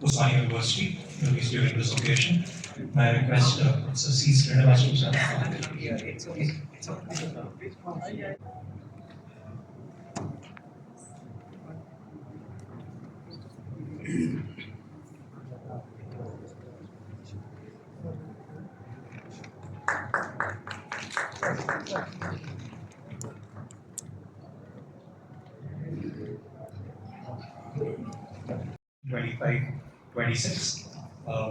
Usman University, released during this occasion. My request, Professor C. Srinivas to start. '25, '26.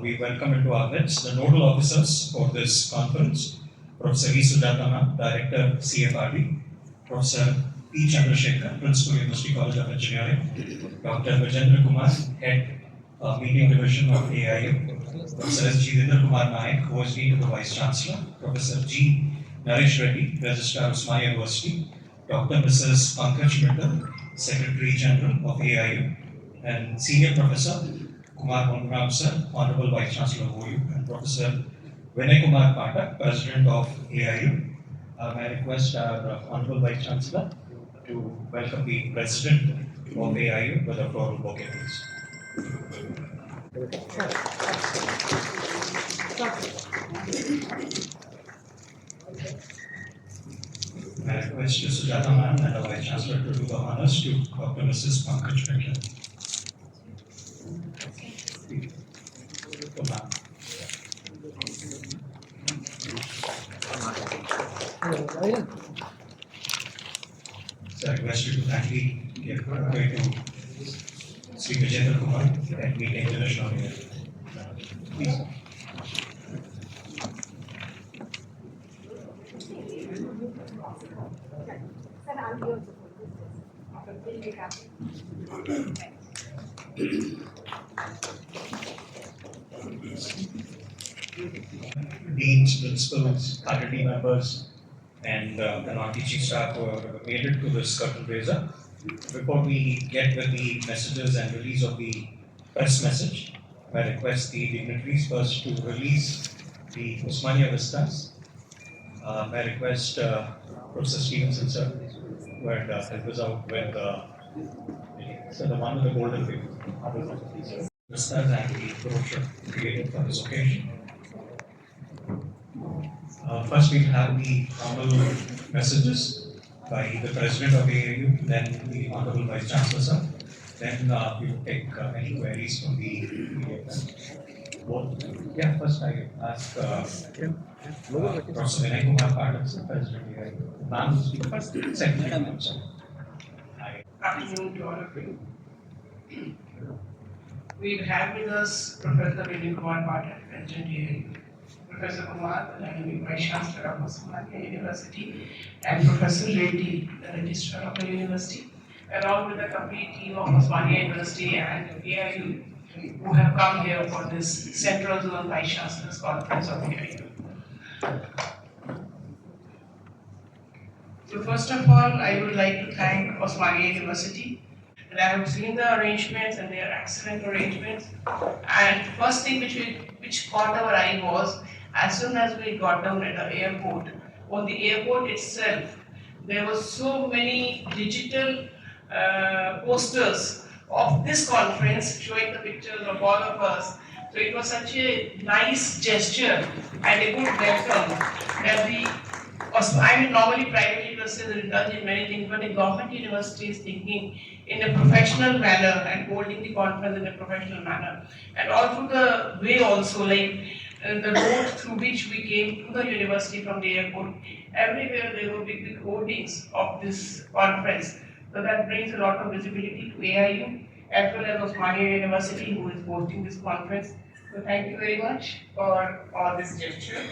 We welcome into our midst the nodal officers for this conference, Professor V. Sujata, Director, CFRD, Professor P. Chandrasekhar, Principal, University College of Engineering, Dr. Vijendra Kumar, Head, Medium Division of AIU, Professor S. Jitendra Kumar Naik, OSD to the Vice-Chancellor, Professor G. Naresh Reddy, Registrar of Usmania University, Dr. Mrs. Pankaj Mittal, Secretary General of AIU, and Senior Professor Kumar Mongram Sir, Honorable Vice Chancellor of OU, and Professor Vinay Kumar Pathak, President of AIU. May I request our Honorable Vice Chancellor to welcome the President of AIU with a floral bouquet, please. May I request Sujata Ma'am and the Vice Chancellor to do the honors to Dr. Mrs. Pankaj Mittal. So I request you to kindly give way to Sri Vijendra Kumar and meeting division of here. Please. Deans, principals, faculty members, and non-teaching staff who have made it to this curtain raiser. Before we get with the messages and release of the press message, I request the dignitaries first to release the Usmania Vistas. I request Professor Stevenson sir, who had helped us out with the one with the golden paper. Vistas and the brochure created for this occasion. First, we have the formal messages by the President of AIU, then the Honorable Vice Chancellor, sir. Then we will take any queries from the media. Yeah, first I ask Professor Vinay Kumar Pathak, sir, President of AIU. Ma'am, speak first. Secretary, ma'am, sir. Afternoon to all of you. We have with us Professor Vinay Kumar Pathak, President AIU. Professor Kumar, the Academic Vice Chancellor of Usmania University, and Professor Reddy, the Registrar of the University, along with the complete team of Usmania University and AIU, who have come here for this Central Zone Vice Chancellors Conference of AIU. So first of all, I would like to thank Usmania University. And I have seen the arrangements and they are excellent arrangements. And first thing which caught our eye was, as soon as we got down at the airport, on the airport itself, there were so many digital posters of this conference showing the pictures of all of us. So it was such a nice gesture and a good welcome that normally private universities indulge in many things, but the government university is thinking in a professional manner and holding the conference in a professional manner. And all through the way also, like the road through which we came to the university from the airport, everywhere there were big hoardings of this conference. So that brings a lot of visibility to AIU as well as Usmania University, who is hosting this conference. So thank you very much for all this gesture.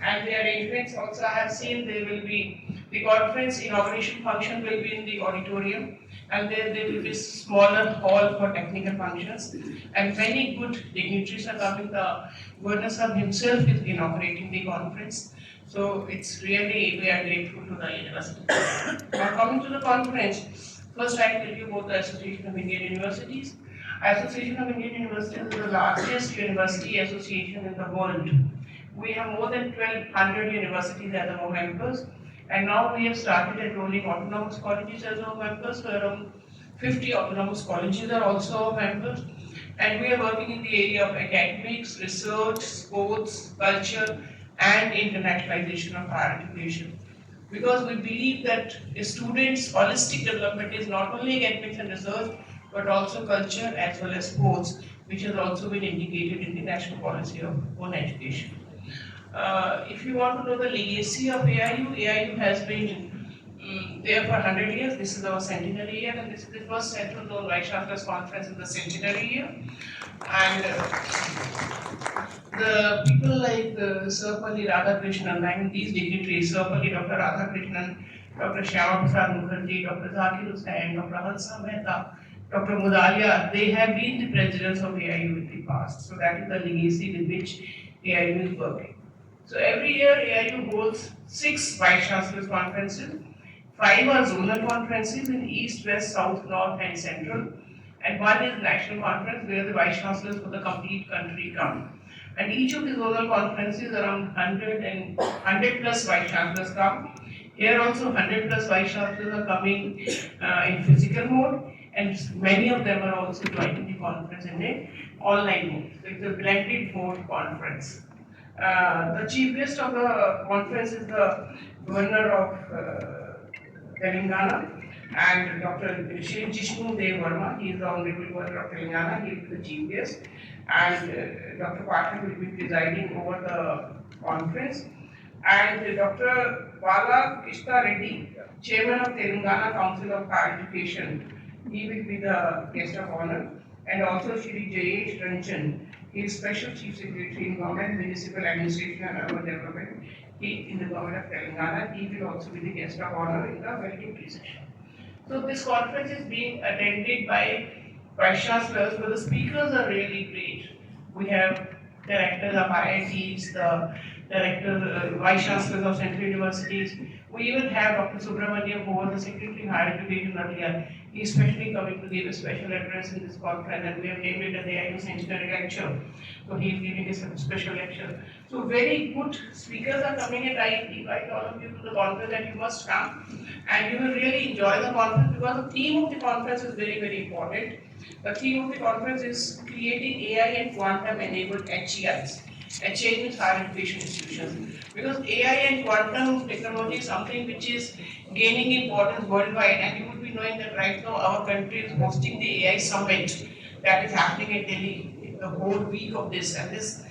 And the arrangements also I have seen there will be the conference inauguration function will be in the auditorium, and there will be smaller hall for technical functions, and many good dignitaries are coming. The Governor Sahib himself is inaugurating the conference, so it's really, we are grateful to the university. Now coming to the conference, first I will tell you about the Association of Indian Universities. Association of Indian Universities is the largest university association in the world. We have more than 1,200 universities as our members, and now we have started enrolling autonomous colleges as our members. So around 50 autonomous colleges are also our members, and we are working in the area of academics, research, sports, culture, and internationalization of higher education. Because we believe that a student's holistic development is not only academics and research, but also culture as well as sports, which has also been indicated in the national policy of own education. If you want to know the legacy of AIU, AIU has been there for 100 years. This is our centenary year, and this is the first Central Zone Vice-Chancellors Conference in the centenary year. And the people like Sarpalli Radhakrishnan, I mean these dignitaries, Sarpalli Dr. Radhakrishnan, Dr. Shyama Prasad Mukherjee, Dr. Zakir Hussain, Dr. Hansa Mehta, Dr. Mudalia, they have been the presidents of AIU in the past. So that is the legacy with which AIU is working. So every year AIU holds 6 Vice-Chancellors conferences. 5 are zonal conferences in East, West, South, North and Central. And 1 is national conference where the Vice-Chancellors for the complete country come. And each of the zonal conferences around 100 plus Vice-Chancellors come. Here also 100 plus Vice-Chancellors are coming in physical mode, and many of them are also joining the conference in an online mode. So it's a blended mode conference. The chief guest of the conference is the Governor of Telangana, and Dr. Shri Jishnu Dev Verma. He is the Honorable Governor of Telangana. He will be the chief guest, and Dr. Pathak will be presiding over the conference. And Dr. Bala Krishna Reddy, Chairman of Telangana Council of Higher Education, he will be the guest of honor. And also Shri Jayesh Ranjan, he is Special Chief Secretary in Government, Municipal Administration and Urban Development in the Government of Telangana. He will also be the guest of honor in the valedictory session. So this conference is being attended by Vice-Chancellors, but the speakers are really great. We have directors of IITs, the Vice-Chancellors of Central Universities. We even have Dr. Subramaniam, who was the Secretary of Higher Education earlier. He is especially coming to give a special address in this conference, and we have named it as the AIU Centenary Lecture. So he is giving a special lecture. So very good speakers are coming, and I invite all of you to the conference, and you must come. And you will really enjoy the conference because the theme of the conference is very, very important. The theme of the conference is creating AI and quantum enabled HEIs. HEI means higher education institutions. Because AI and quantum technology is something which is gaining importance worldwide, and you would be knowing that right now our country is hosting the AI summit that is happening in Delhi the whole week of this, and this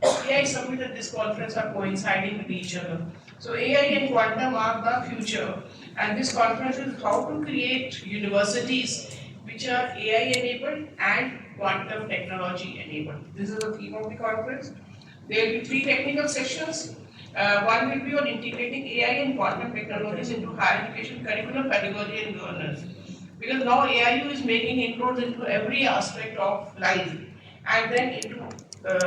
AI summit and this conference are coinciding with each other. So AI and quantum are the future, and this conference is how to create universities which are AI enabled and quantum technology enabled. This is the theme of the conference. There will be 3 technical sessions. One will be on integrating AI and quantum technologies into higher education curriculum, pedagogy and governance. Because now AIU is making inroads into every aspect of life, and then into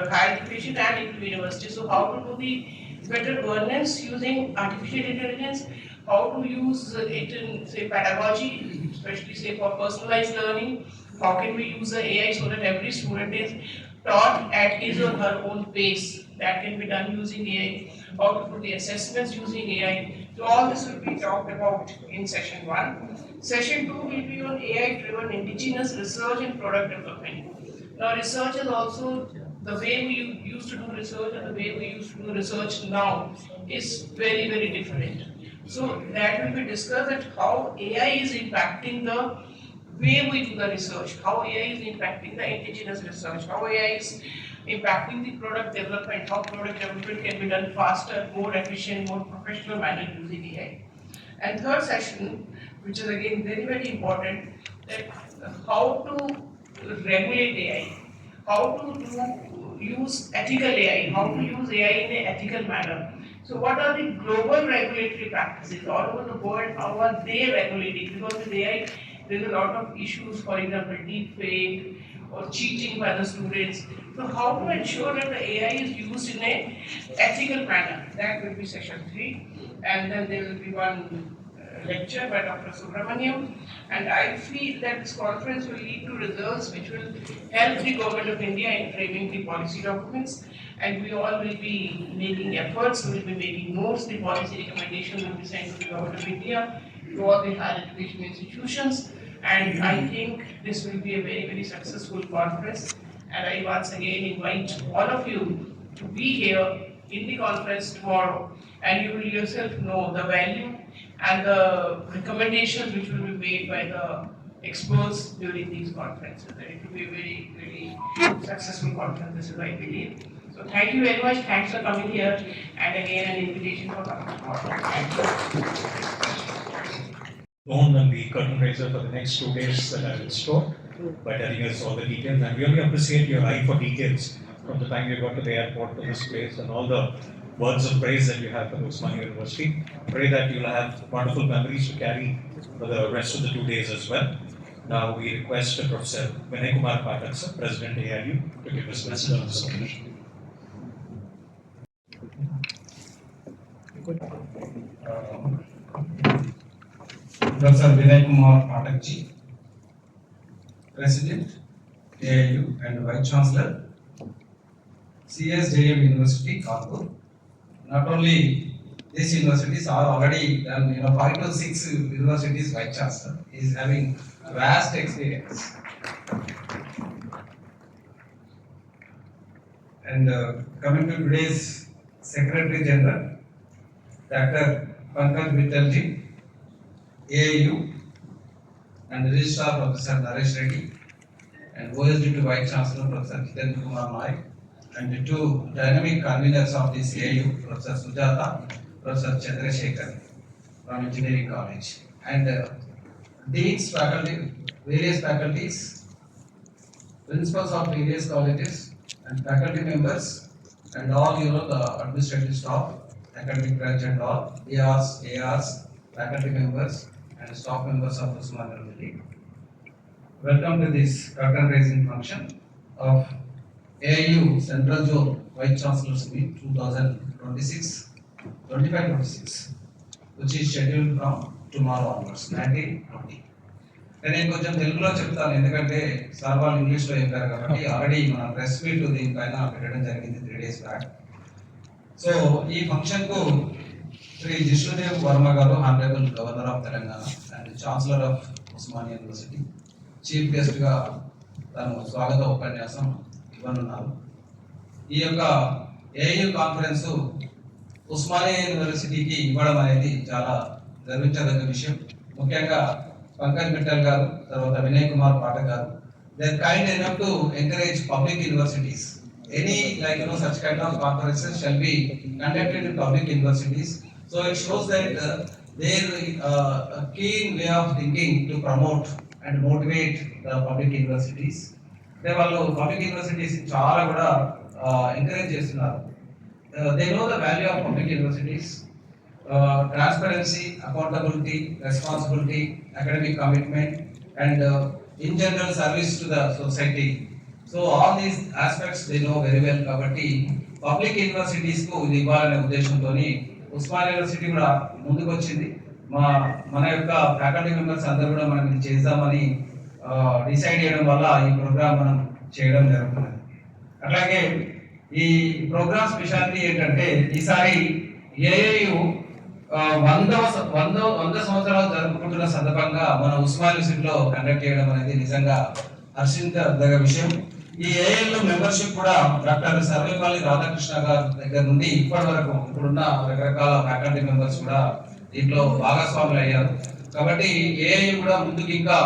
higher education and into university. So how to do the better governance using artificial intelligence, how to use it in say pedagogy, especially say for personalized learning, how can we use the AI so that every student is taught at his or her own pace. That can be done using AI, how to do the assessments using AI. So all this will be talked about in session 1. Session 2 will be on AI driven indigenous research and product development. Now research is also the way we used to do research and the way we used to do research now is very, very different. So that will be discussed at how AI is impacting the way we do the research, how AI is impacting the indigenous research, how AI is impacting the product development, how product development can be done faster, more efficient, more professional manner using AI. And third session, which is again very, very important, that how to regulate AI, how to use ethical AI, how to use AI in an ethical manner. So what are the global regulatory practices all over the world? How are they regulating? Because with AI, There's a lot of issues, for example, deep fake or cheating by the students. So how to ensure that the AI is used in a ethical manner? That will be session 3. And then there will be one lecture by Dr. Subramaniam. And I feel that this conference will lead to results which will help the government of India in framing the policy documents. And we all will be making efforts, we will be making notes, the policy recommendations will be sent to the government of India, to all the higher education institutions. And I think this will be a very, very successful conference. And I once again invite all of you to be here in the conference tomorrow, and you will yourself know the value and the recommendations which will be made by the experts during these conferences. And it will be a very, very successful conference, this is I believe. So thank you very much, thanks for coming here, and again an invitation for coming tomorrow. Thank you. Known and the curtain raiser for the next 2 days that are in store by telling us all the details, and really appreciate your eye for details from the time you got to the airport to this place and all the words of praise that you have for Osmania University. Pray that you'll have wonderful memories to carry for the rest of the 2 days as well. Now we request Professor Vinay Kumar Pathak, sir, President AIU, to give us message on this occasion. Professor Vinay Kumar Pathak ji, President, AIU and Vice-Chancellor, CSJM University, Kanpur. Not only these universities are already done, 5 to 6 universities Vice-Chancellor. He is having vast experience. And coming to today's Secretary General, Dr. Pankaj Mittal ji, AIU, and Registrar Professor Naresh Reddy, and OSD to Vice Chancellor Professor Jitendra Kumar Naik, and the 2 dynamic conveners of this AIU, Professor Sujata, Professor Chandrasekhar from Engineering College, and deans, faculty, various faculties, principals of various colleges, and faculty members, and all the administrative staff, academic branch and all, ARs, faculty members, and staff members of Osmania University. Welcome to this curtain raising function of AIU Central Zone Vice Chancellors Meet 2025-26, which is scheduled from tomorrow onwards, 19-20. నేను కొంచెం తెలుగులో చెప్తాను, ఎందుకంటే sir వాళ్ళు ఇంగ్లీష్లో చెప్పారు కాబట్టి already మన ప్రెస్ మీట్ దీనిపైన పెట్టడం జరిగింది 3 days బ్యాక్. సో ఈ ఫంక్షన్కు శ్రీ జిష్ణుదేవ్ వర్మ గారు, honourable governor of Telangana and chancellor of Osmania university, chief గెస్ట్గా తను స్వాగత ఉపన్యాసం ఇవ్వనున్నారు. ఈ యొక్క ఏఐయు కాన్ఫరెన్స్ ఉస్మానియా యూనివర్సిటీకి ఇవ్వడం అనేది చాలా గర్వించదగ్గ విషయం. ముఖ్యంగా పంకజ్ మిట్టల్ గారు, తర్వాత Vinay Kumar Pathak garu, they are kind enough to encourage public universities. Any such kind of conferences shall be conducted in public universities. So it shows that their keen way of thinking to promote and motivate the public universities. They వాళ్ళు public universities చాలా కూడా encourage చేస్తున్నారు. They know the value of public universities, transparency, accountability, responsibility, academic commitment, and in general service to the society. So all these aspects they know very well. కాబట్టి public universities కు ఇది ఇవ్వాలనే ఉద్దేశంతో Osmania university కూడా ముందుకు వచ్చింది. మన యొక్క ఫ్యాకల్టీ మెంబర్స్ అందరూ కూడా మనం ఇది చేద్దామని డిసైడ్ చేయడం వల్ల ఈ ప్రోగ్రామ్ మనం చేయడం జరుగుతున్నది. అట్లాగే ఈ ప్రోగ్రామ్ స్పెషాలిటీ ఏంటంటే ఈసారి ఏఐయు 100 సంవత్సరాలు జరుపుకుంటున్న సందర్భంగా మన ఉస్మానియా యూనివర్సిటీలో కండక్ట్ చేయడం అనేది నిజంగా హర్షించదగ్గ విషయం. ఈ ఏఐఎల్ మెంబర్షిప్ కూడా డాక్టర్ సర్వేపల్లి రాధాకృష్ణ గారి దగ్గర నుండి ఇప్పటి వరకు ఇప్పుడున్న రకరకాల ఫ్యాకల్టీ మెంబర్స్ కూడా దీంట్లో భాగస్వాములు అయ్యారు. కాబట్టి ఏఐ కూడా ముందుకు ఇంకా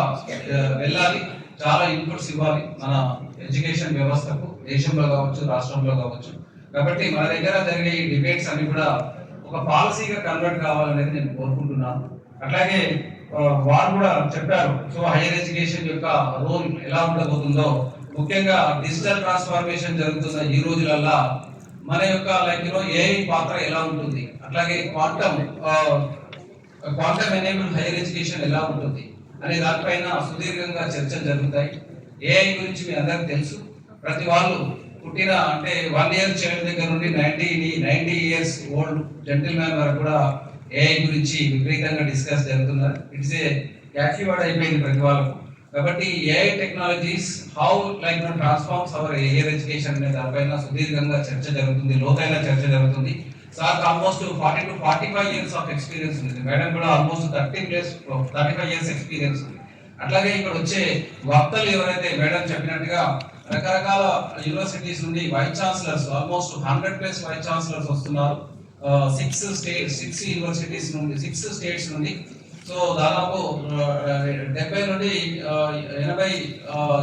వెళ్ళాలి, చాలా ఇన్పుట్స్ ఇవ్వాలి మన ఎడ్యుకేషన్ వ్యవస్థకు, దేశంలో కావచ్చు, రాష్ట్రంలో కావచ్చు. కాబట్టి మన దగ్గర జరిగే ఈ డిబేట్స్ అన్ని కూడా ఒక పాలసీగా కన్వర్ట్ కావాలనేది నేను కోరుకుంటున్నాను. అట్లాగే వారు కూడా చెప్పారు, సో హైయర్ ఎడ్యుకేషన్ యొక్క రోల్ ఎలా ఉండబోతుందో, ముఖ్యంగా డిజిటల్ ట్రాన్స్ఫార్మేషన్ జరుగుతున్న ఈ రోజులల్లా మన యొక్క ఏఐ పాత్ర ఎలా ఉంటుంది, అట్లాగే క్వాంటమ్ ఎనేబుల్డ్ హైయర్ ఎడ్యుకేషన్ ఎలా ఉంటుంది, అనే దానిపైన సుదీర్ఘంగా చర్చలు జరుగుతాయి. ఏఐ గురించి మీ అందరికి తెలుసు. ప్రతి వాళ్ళు పుట్టిన అంటే 1 year చైల్డ్ దగ్గర నుండి 90 years ఓల్డ్ జెంటిల్మ్యాన్ వరకు కూడా ఏఐ గురించి విపరీతంగా డిస్కస్ జరుగుతున్నారు. ఇట్స్ ఏ క్యాచీ వర్డ్ అయిపోయింది ప్రతి వాళ్ళకు. కాబట్టి AI technologies how like transforms our higher education అనే దానిపైన సుదీర్ఘంగా చర్చ జరుగుతుంది, లోతైన చర్చ జరుగుతుంది. Sir almost 40 to 45 years of experience ఉంది. మేడం కూడా ఆల్మోస్ట్ 35 years ఎక్స్పీరియన్స్ ఉంది. అట్లాగే ఇక్కడ వచ్చే వక్తలు ఎవరైతే మేడం చెప్పినట్టుగా రకరకాల యూనివర్సిటీస్ నుండి vice chancellors almost 100+ vice chancellors వస్తున్నారు. 6 యూనివర్సిటీస్ నుండి 6 స్టేట్స్ నుండి. సో దాదాపు 70 నుండి 80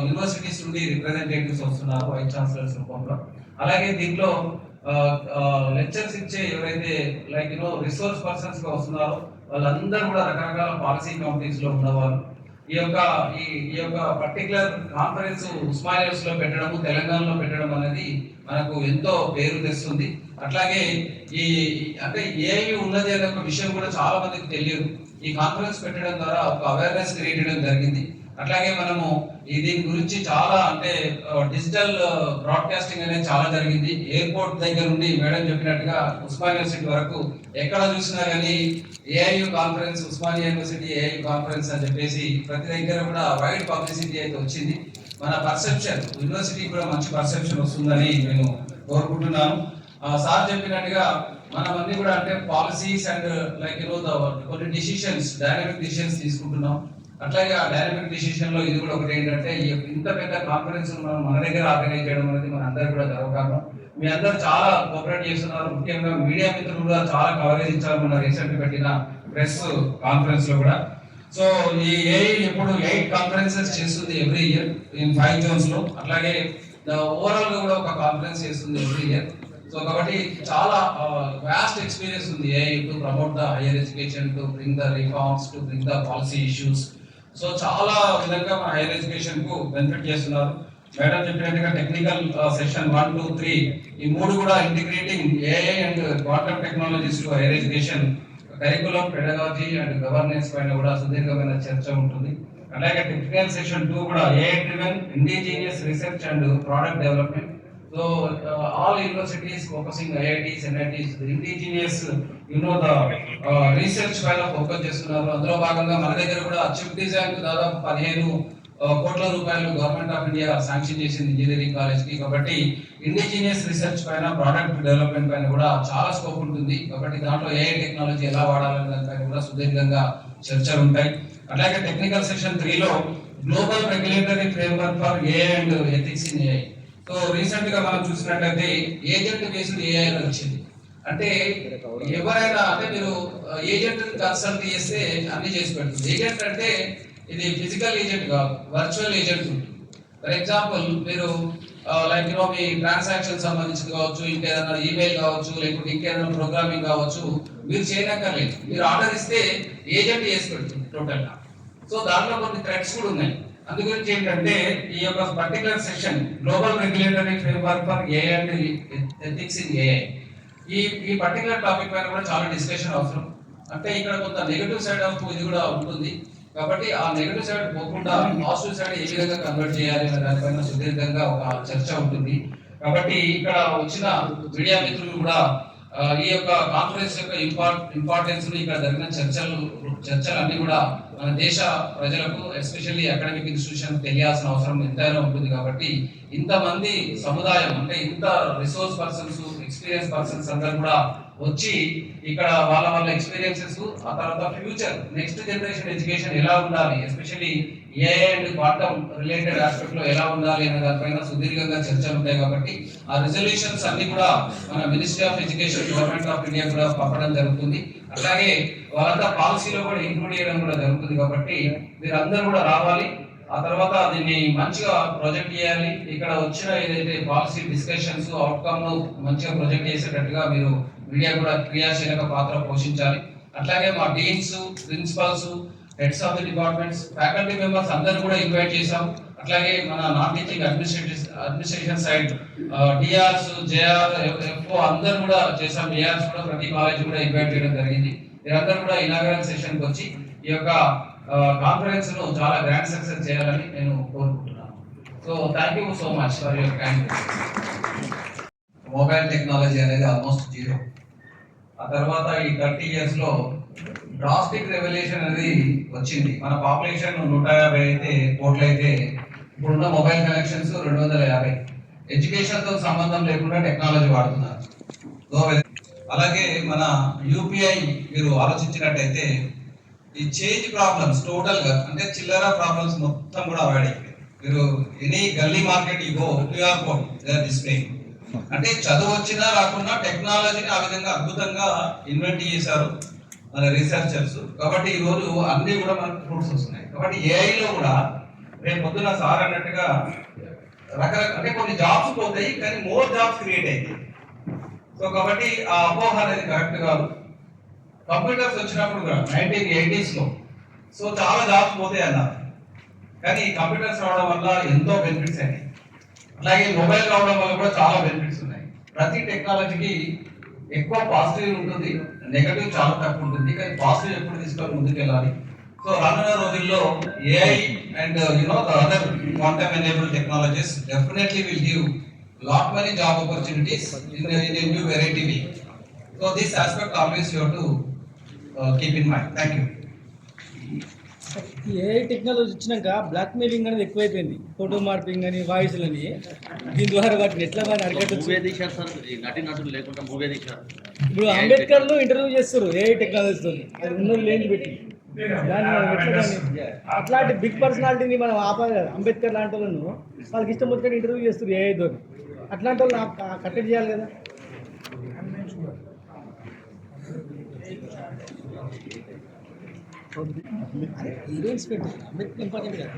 యూనివర్సిటీస్ నుండి రిప్రజెంటేటివ్స్ వస్తున్నారు వైస్ ఛాన్సలర్స్ రూపంలో. అలాగే దీంట్లో లెక్చర్స్ ఇచ్చే ఎవరైతే లైక్ రిసోర్స్ పర్సన్స్ గా వస్తున్నారో వాళ్ళందరూ కూడా రకరకాల పాలసీ కమిటీస్ లో ఉన్నవాళ్ళు. ఈ యొక్క పర్టికులర్ కాన్ఫరెన్స్ ఉస్మానియాస్ లో పెట్టడము, తెలంగాణలో పెట్టడం అనేది మనకు ఎంతో పేరు తెస్తుంది. అట్లాగే అంటే ఏఐయు ఉన్నది అనే ఒక విషయం కూడా చాలా మందికి తెలియదు. ఈ కాన్ఫరెన్స్ పెట్టడం ద్వారా ఒక అవేర్నెస్ క్రియేట్ చేయడం జరిగింది. అట్లాగే మనము దీని గురించి చాలా అంటే డిజిటల్ బ్రాడ్కాస్టింగ్ అనేది చాలా జరిగింది. ఎయిర్పోర్ట్ దగ్గర నుండి మేడం చెప్పినట్టుగా ఉస్మానియా యూనివర్సిటీ వరకు ఎక్కడ చూసినా కానీ AIU conference, Osmania university AIU conference అని చెప్పేసి ప్రతి దగ్గర కూడా వైడ్ పబ్లిసిటీ అయితే వచ్చింది. మన పర్సెప్షన్ యూనివర్సిటీ కూడా మంచి పర్సెప్షన్ వస్తుందని నేను కోరుకుంటున్నాను. సార్ చెప్పినట్టుగా మనమన్నీ కూడా అంటే పాలసీస్ అండ్ లైక్ కొన్ని డిసిషన్స్, డైనమిక్ డిసిషన్స్ తీసుకుంటున్నాం. అట్లాగే ఆ డైనమిక్ డిసిషన్ లో ఇది కూడా ఒకటి ఏంటంటే ఇంత పెద్ద కాన్ఫరెన్స్ మనం మన దగ్గర ఆర్గనైజ్ చేయడం అనేది మన అందరికి కూడా గర్వకారణం. మీ అందరూ చాలా కోఆపరేట్ చేస్తున్నారు. ముఖ్యంగా మీడియా మిత్రులు కూడా చాలా కవరేజ్ ఇచ్చారు మన రీసెంట్ పెట్టిన ప్రెస్ కాన్ఫరెన్స్ లో కూడా. సో ఈ ఏఐ ఎప్పుడు 8 కాన్ఫరెన్సెస్ చేస్తుంది ఎవ్రీ ఇయర్ ఇన్ 5 zones లో. అట్లాగే ఓవరాల్ గా కూడా ఒక కాన్ఫరెన్స్ చేస్తుంది ఎవ్రీ ఇయర్. సో కాబట్టి చాలా వాస్ట్ ఎక్స్పీరియన్స్ ఉంది AI to promote the higher education, to bring the reforms, to bring the policy issues. So చాలా విధంగా మన హైయర్ ఎడ్యుకేషన్ కు బెనిఫిట్ చేస్తున్నారు. మేడం చెప్పినట్టుగా టెక్నికల్ సెషన్ 1, 2, 3 ఈ 3 కూడా integrating AI and quantum technologies to higher education, curriculum, pedagogy and governance పైన కూడా సుదీర్ఘమైన చర్చ ఉంటుంది. అలాగే టెక్నికల్ సెషన్ 2 కూడా AI driven indigenous research and product development. So all universities focusing IITs, NITs, indigenous, research పైన ఫోకస్ చేస్తున్నారు. అందులో భాగంగా మన దగ్గర కూడా చిప్ డిజైన్ దాదాపు 15 కోట్ల రూపాయలు గవర్నమెంట్ ఆఫ్ ఇండియా శాంక్షన్ చేసింది ఇంజనీరింగ్ కాలేజ్ కి. కాబట్టి ఇండిజినియస్ రీసెర్చ్ పైన, ప్రోడక్ట్ డెవలప్మెంట్ పైన కూడా చాలా స్కోప్ ఉంటుంది. కాబట్టి దాంట్లో ఏఐ టెక్నాలజీ ఎలా వాడాలనే దానిపైన కూడా సుదీర్ఘంగా చర్చలు ఉంటాయి. అలాగే టెక్నికల్ సెక్షన్ 3 లో global regulatory framework for AI and ethics in AI. So recent గా మనం చూసినట్లయితే ఏజెంట్ బేస్డ్ ఏఐ వచ్చింది. అంటే ఎవరైనా అంటే మీరు ఏజెంట్ కన్సల్ట్ చేస్తే అన్ని చేసి పెడుతుంది. ఏజెంట్ అంటే ఇది ఫిజికల్ ఏజెంట్ కాదు, వర్చువల్ ఏజెంట్ ఉంటుంది. ఫర్ ఎగ్జాంపుల్ మీరు లైక్ మీ ట్రాన్సాక్షన్ సంబంధించింది కావచ్చు, ఇంకేదైనా ఈమెయిల్ కావచ్చు, లేకపోతే ఇంకేదైనా ప్రోగ్రామింగ్ కావచ్చు, మీరు చేయనక్కర్లేదు. మీరు ఆర్డర్ ఇస్తే ఏజెంట్ చేసి పెడుతుంది టోటల్ గా. సో దాంట్లో కొన్ని థ్రెడ్స్ కూడా ఉన్నాయి. అందు గురించి ఏంటంటే ఈ యొక్క particular section global regulatory framework for AI and ethics in AI, ఈ పర్టికులర్ టాపిక్ పైన కూడా చాలా డిస్కషన్ అవసరం. అంటే ఇక్కడ కొంత నెగటివ్ సైడ్ ఆఫ్ ఇది కూడా ఉంటుంది. కాబట్టి ఆ నెగటివ్ సైడ్ పోకుండా పాజిటివ్ సైడ్ ఏ విధంగా కన్వర్ట్ చేయాలి అనే దానిపైన సుదీర్ఘంగా ఒక చర్చ ఉంటుంది. కాబట్టి ఇక్కడ వచ్చిన మీడియా మిత్రులు కూడా ఈ యొక్క కాన్ఫరెన్స్ యొక్క ఇంపార్టెన్స్ ఇక్కడ జరిగిన చర్చలు అన్ని కూడా మన దేశ ప్రజలకు ఎస్పెషల్లీ అకాడమిక్ ఇన్స్టిట్యూషన్ తెలియాల్సిన అవసరం ఎంతైనా ఉంటుంది. కాబట్టి ఇంతమంది సముదాయం అంటే ఇంత రిసోర్స్ పర్సన్స్, ఎక్స్పీరియన్స్ పర్సన్స్ అందరూ కూడా వచ్చి ఇక్కడ వాళ్ళ ఎక్స్పీరియన్సెస్, ఆ తర్వాత ఫ్యూచర్ నెక్స్ట్ జనరేషన్ ఎడ్యుకేషన్ ఎలా ఉండాలి, especially AI and quantum related aspect లో ఎలా ఉండాలి అనే దానిపైన సుదీర్ఘంగా చర్చలు ఉంటాయి. కాబట్టి ఆ రిజల్యూషన్స్ అన్ని కూడా మన ministry of education, government of India కూడా పంపడం జరుగుతుంది. అట్లాగే వాళ్ళంతా పాలసీలో కూడా ఇంక్లూడ్ చేయడం కూడా జరుగుతుంది. కాబట్టి మీరు అందరూ కూడా రావాలి. ఆ తర్వాత దీన్ని మంచిగా ప్రొజెక్ట్ చేయాలి. ఇక్కడ వచ్చిన ఏదైతే పాలసీ డిస్కషన్స్ అవుట్కమ్ ను మంచిగా ప్రొజెక్ట్ చేసేటట్టుగా మీరు మీడియా కూడా క్రియాశీలక పాత్ర పోషించాలి. అట్లాగే మా deans, principals, heads of the departments, faculty members అందరూ కూడా ఇన్వైట్ చేశాం. అట్లాగే మన non teaching administration side DRs, JR, FO అందరూ కూడా చేశాం. డిఆర్స్ కూడా ప్రతి కాలేజ్ కూడా ఇన్వైట్ చేయడం జరిగింది. మీరందరూ కూడా ఇనాగరల్ సెషన్ కి వచ్చి ఈ యొక్క కాన్ఫరెన్స్ ను చాలా గ్రాండ్ సక్సెస్ చేయాలని నేను కోరుకుంటున్నాను. So thank you so much for your kind. Mobile technology అనేది ఆల్మోస్ట్ జీరో. ఆ తర్వాత ఈ 30 years లో డ్రాస్టిక్ రెవల్యూషన్ అనేది వచ్చింది. మన పాపులేషన్ 150 అయితే కోట్లు అయితే ఇప్పుడున్న మొబైల్ కనెక్షన్స్ 250. ఎడ్యుకేషన్తో సంబంధం లేకుండా టెక్నాలజీ వాడుతున్నారు. సో అలాగే మన యూపీఐ మీరు ఆలోచించినట్టయితే ఈ చేంజ్ ప్రాబ్లమ్స్ టోటల్ గా అంటే చిల్లర ప్రాబ్లమ్స్ మొత్తం కూడా అవాయిడ్ అయిపోయాయి. మీరు ఎనీ గల్లీ మార్కెట్ ఇగో క్యూఆర్ కోడ్ డిస్ప్లే అంటే చదువు వచ్చినా రాకున్నా టెక్నాలజీని ఆ విధంగా అద్భుతంగా ఇన్వెంట్ చేశారు మన రీసెర్చర్స్. కాబట్టి ఈ రోజు అన్ని కూడా మనకు ఫ్రూట్స్ వస్తున్నాయి. కాబట్టి ఏఐలో కూడా రేపు పొద్దున సార్ అన్నట్టుగా రకరకాల అంటే కొన్ని జాబ్స్ పోతాయి కానీ మోర్ జాబ్స్ క్రియేట్ అవుతాయి. సో కాబట్టి ఆ అపోహ అనేది కరెక్ట్ కాదు. కంప్యూటర్స్ వచ్చినప్పుడు కూడా 1980s లో సో చాలా జాబ్స్ పోతాయి అన్నారు, కానీ కంప్యూటర్స్ రావడం వల్ల ఎంతో బెనిఫిట్స్ అయినాయి. అలాగే మొబైల్ రావడం వల్ల కూడా చాలా బెనిఫిట్స్ ఉన్నాయి. ప్రతి టెక్నాలజీకి ఎక్కువ పాజిటివ్ ఉంటుంది, నెగటివ్ చాలా తక్కువ ఉంటుంది, కానీ పాజిటివ్ ఎప్పుడు తీసుకొని ముందుకెళ్ళాలి. సో రానున్న రోజుల్లో AI and the other quantum enable technologies definitely will give lot many job opportunities in a new variety way. So this aspect always you have to keep in mind. Thank you. AI technology వచ్చినాక black mailing అనేది ఎక్కువైపోయింది. Photo morphing అని వాయిస్లని దీని ద్వారా వాటిని ఎట్లా మనం అరికట్టచ్చు. ఇప్పుడు అంబేద్కర్ లో ఇంటర్వ్యూ చేస్తారు ఏఐ టెక్నాలజీతో, అది ఉన్నది లేని పెట్టి దాన్ని అట్లాంటి బిగ్ పర్సనాలిటీని మనం ఆపాలి కదా. అంబేద్కర్ లాంటి వాళ్ళను వాళ్ళకి ఇష్టం వచ్చినట్టు ఇంటర్వ్యూ చేస్తారు ఏఐతో. అట్లాంటి వాళ్ళు కట్టడి చేయాలి కదా. హీరోయిన్స్ పెట్టు అంబేద్కర్ ఇంపార్టెంట్ కదా.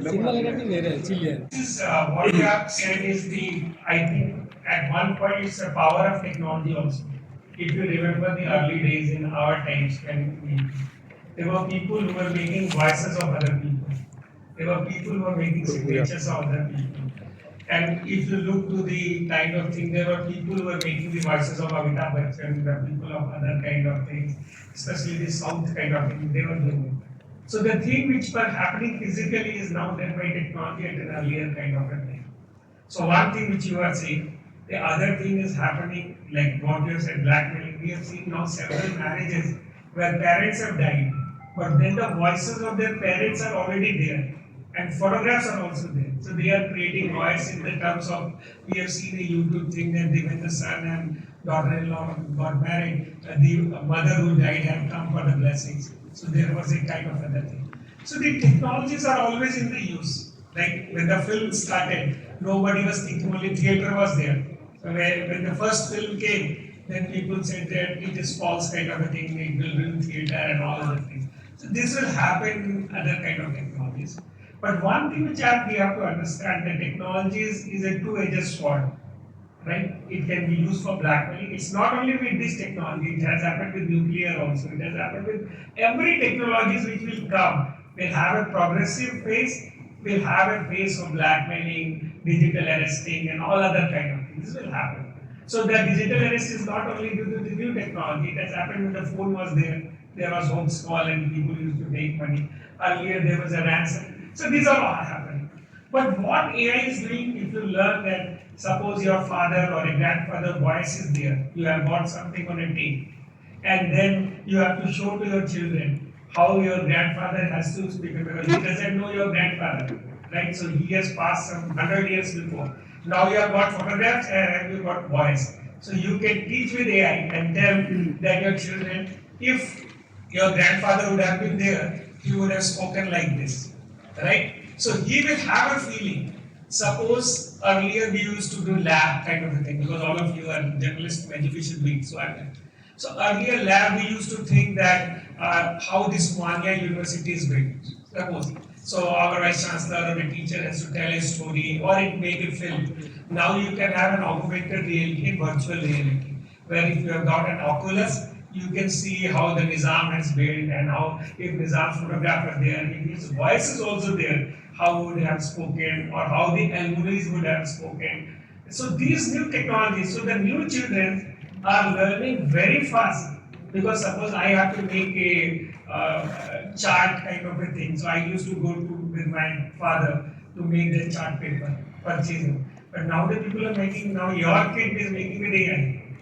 సినిమాలు కంటే వేరే చిల్లి. What you have said is I think at one point it's the power of technology also. If you remember the early days in our times when there were people who were making voices of other people. There were people who were making signatures of other people. And if you look to the kind of thing, there were people who were making the voices of Amitabh Bachchan, the people of other kind of things, especially the South kind of thing, they were doing it. So the thing which was happening physically is now done by technology at an earlier kind of a time. So one thing which you are saying, the other thing is happening, like what you said, blackmailing. We have seen now several marriages where parents have died, but then the voices of their parents are already there. And photographs are also there. So they are creating voice in the terms of, we have seen a YouTube thing that when the son and daughter-in-law got married, the mother who died had come for the blessings. So there was a kind of other thing. So the technologies are always in the use. Like when the film started, nobody was thinking, only theater was there. So when the first film came, then people said that it is false kind of a thing, it will ruin theater and all other things. So this will happen in other kind of technologies. But one thing which we have to understand, that technology is a two-edged sword, right? It can be used for blackmailing. It's not only with this technology, it has happened with nuclear also. It has happened with every technologies which will come. Will have a progressive phase, will have a phase of blackmailing, digital arresting and all other kind of things. This will happen. So the digital arrest is not only due to the new technology, it has happened when the phone was there. There was home call and people used to take money. Earlier there was a ransom. So these are all happening. But what AI is doing, if you learn that suppose your father or a grandfather voice is there, you have got something on a tape, and then you have to show to your children how your grandfather has to speak, because he doesn't know your grandfather, right? So he has passed some 100 years before. Now you have got photographs and you got voice. So you can teach with AI and tell that your children, if your grandfather would have been there, he would have spoken like this. Right? So he will have a feeling. Suppose earlier we used to do lab kind of a thing, because all of you are journalists, education beings, so earlier lab we used to think that how this Manya University is built. Suppose. So our Vice-Chancellor or a teacher has to tell a story or it make a film. Now you can have an augmented reality and virtual reality, where if you have got an Oculus, you can see how the Nizam has built and how if Nizam's photograph is there, if his voice is also there, how would he have spoken or how the Al-Munis would have spoken. So these new technologies, so the new children are learning very fast Because suppose I have to make a chart kind of a thing, so I used to go to with my father to make the chart paper, purchase it. But now the people are making, now your kid is making with AI.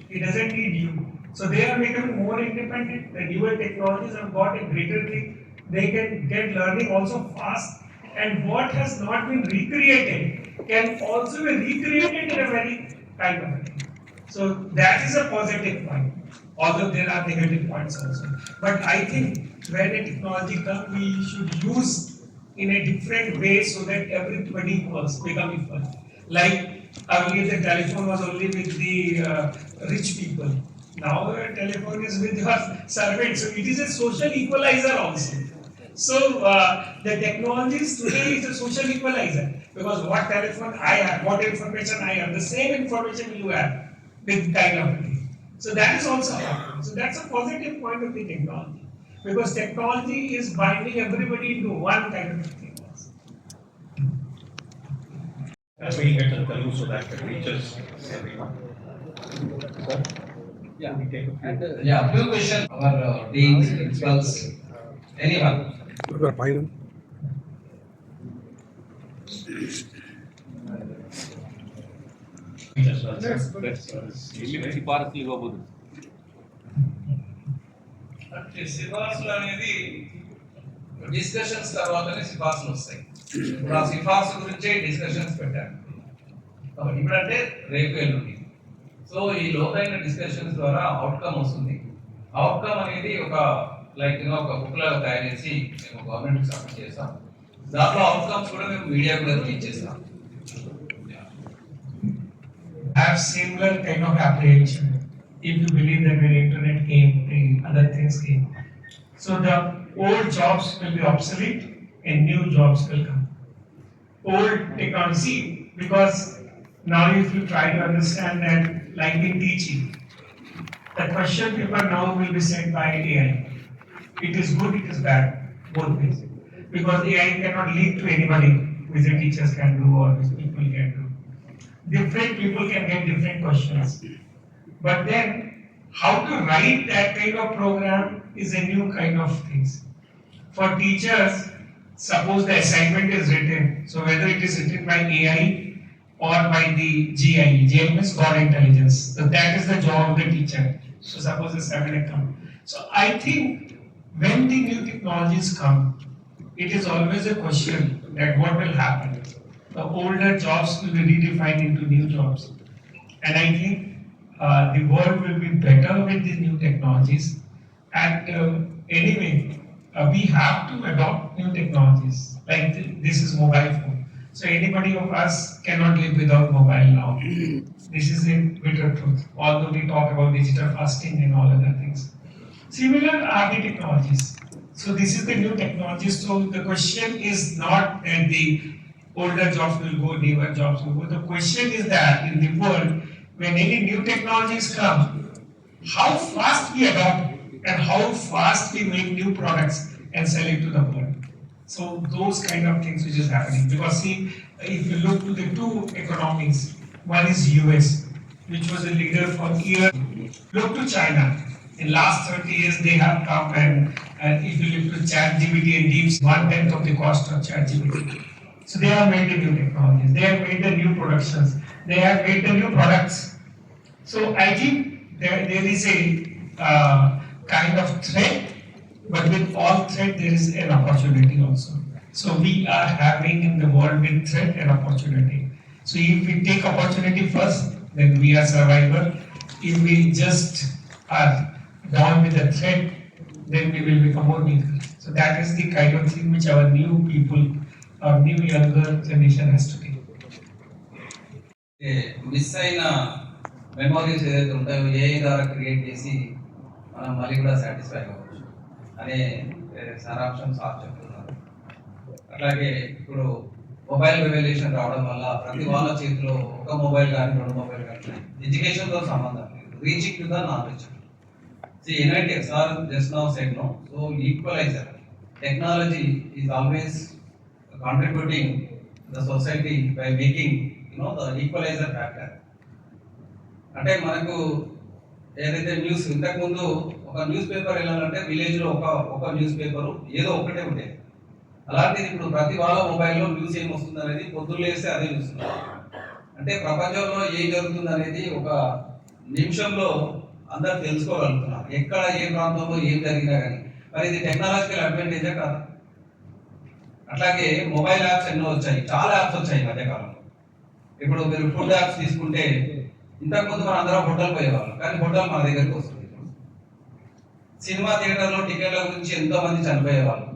He doesn't need you. So they are becoming more independent. The newer technologies have got a greater thing. They can get learning also fast. And what has not been recreated can also be recreated in a very kind of a thing. So that is a positive point, although there are negative points also. But I think when a technology comes, we should use in a different way so that everybody was become equal. Like earlier, the telephone was only with the rich people. Now the telephone is with your servants. So it is a social equalizer also. So the technologies today is a social equalizer, because what telephone I have, what information I have, the same information you have with kind of thing. So that is also happening. So that's a positive point of the technology, because technology is binding everybody into one kind of thing. As we get to Telugu so that it reaches everyone. Sir? Yeah. We take a few. Yeah, few questions. Our deans, principals, anyone. As well, sir. సిఫారసులు ఇవ్వబోదు అంటే సిఫార్సులు అనేది discussions తర్వాతనే సిఫార్సులు వస్తాయి. ఇప్పుడు ఆ సిఫార్సు గురించే డిస్కషన్స్ పెట్టాను. కాబట్టి ఇప్పుడంటే రేపు ఎల్లుండి. సో ఈ లోతైన డిస్కషన్స్ ద్వారా అవుట్కమ్ వస్తుంది. అవుట్కమ్ అనేది ఒక ఒక బుక్ లాగా తయారు చేసి మేము గవర్నమెంట్కి సబ్మిట్ చేస్తాం. దాంట్లో అవుట్కమ్స్ కూడా మేము మీడియా కూడా రిలీజ్ చేస్తాం. Have similar kind of apprehension if you believe that when internet came, the other things came. So the old jobs will be obsolete and new jobs will come. Old technology, because now if you try to understand that, like in teaching, the question paper now will be sent by AI. It is good, it is bad, both ways. Because AI cannot lead to anybody, which the teachers can do or which people can do. Different people can get different questions. But then, how to write that kind of program is a new kind of things. For teachers, suppose the assignment is written, so whether it is written by AI or by the GI, GI means God intelligence. So that is the job of the teacher. So suppose the assignment comes. So I think when the new technologies come, it is always a question that what will happen. The older jobs will be redefined into new jobs. And I think the world will be better with the new technologies. And anyway, we have to adopt new technologies. Like this is mobile phone. So anybody of us cannot live without mobile now. This is a bitter truth. Although we talk about digital fasting and all other things. Similar are the technologies. So this is the new technologies. So the question is not that the older jobs will go, newer jobs will go. The question is that in the world, when any new technologies come, how fast we adopt and how fast we make new products and sell it to the world. So those kind of things which is happening. Because see, if you look to the two economies, one is US, which was a leader for years. Look to China. In last 30 years, they have come and if you look to ChatGPT and Deep, 1/10 of the cost of ChatGPT. So they have made the new technologies, they have made the new productions, they have made the new products. So I think there is a kind of threat, but with all threat there is an opportunity also. So we are having in the world with threat and opportunity. So if we take opportunity first, then we are survivor. If we just are down with the threat, then we will become more weaker. So that is the kind of thing which our new people, our new younger generation has to take. Miss అయిన memories ఏదైతే ఉంటాయో AI ద్వారా create చేసి మనం మళ్ళీ కూడా satisfy అవ్వచ్చు అనే సారాంశం సార్ చెప్తున్నారు. అట్లాగే ఇప్పుడు మొబైల్ రెవల్యూషన్ రావడం వల్ల ప్రతి వాళ్ళ చేతిలో ఒక మొబైల్ కానీ 2 మొబైల్ కానీ ఎడ్యుకేషన్తో సంబంధం లేదు, reaching to the knowledge. See, innovative, sir just now said no. So equalizer, technology is always contributing to the society by making the equalizer factor. అంటే మనకు ఏదైతే న్యూస్ ఇంతకుముందు ఒక న్యూస్ పేపర్ వెళ్ళాలంటే విలేజ్లో ఒక న్యూస్ పేపర్ ఏదో ఒకటే ఉండేది. అలాంటిది ఇప్పుడు ప్రతి వాళ్ళ మొబైల్లో న్యూస్ ఏం వస్తుంది అనేది పొద్దున్న లేస్తే అదే చూస్తున్నారు. అంటే ప్రపంచంలో ఏం జరుగుతుంది అనేది ఒక నిమిషంలో అందరు తెలుసుకోగలుగుతున్నారు, ఎక్కడ ఏ ప్రాంతంలో ఏం జరిగినా కానీ. మరి ఇది టెక్నాలజికల్ అడ్వాంటేజే కాదు. అట్లాగే మొబైల్ యాప్స్ ఎన్నో వచ్చాయి, చాలా యాప్స్ వచ్చాయి మధ్యకాలంలో. ఇప్పుడు మీరు ఫుడ్ యాప్స్ తీసుకుంటే ఇంతకుముందు మనం అందరం హోటల్ పోయేవాళ్ళం, కానీ హోటల్ మన దగ్గరికి వస్తుంది. సినిమా థియేటర్లో టికెట్ల గురించి ఎంతో మంది చనిపోయేవాళ్ళు.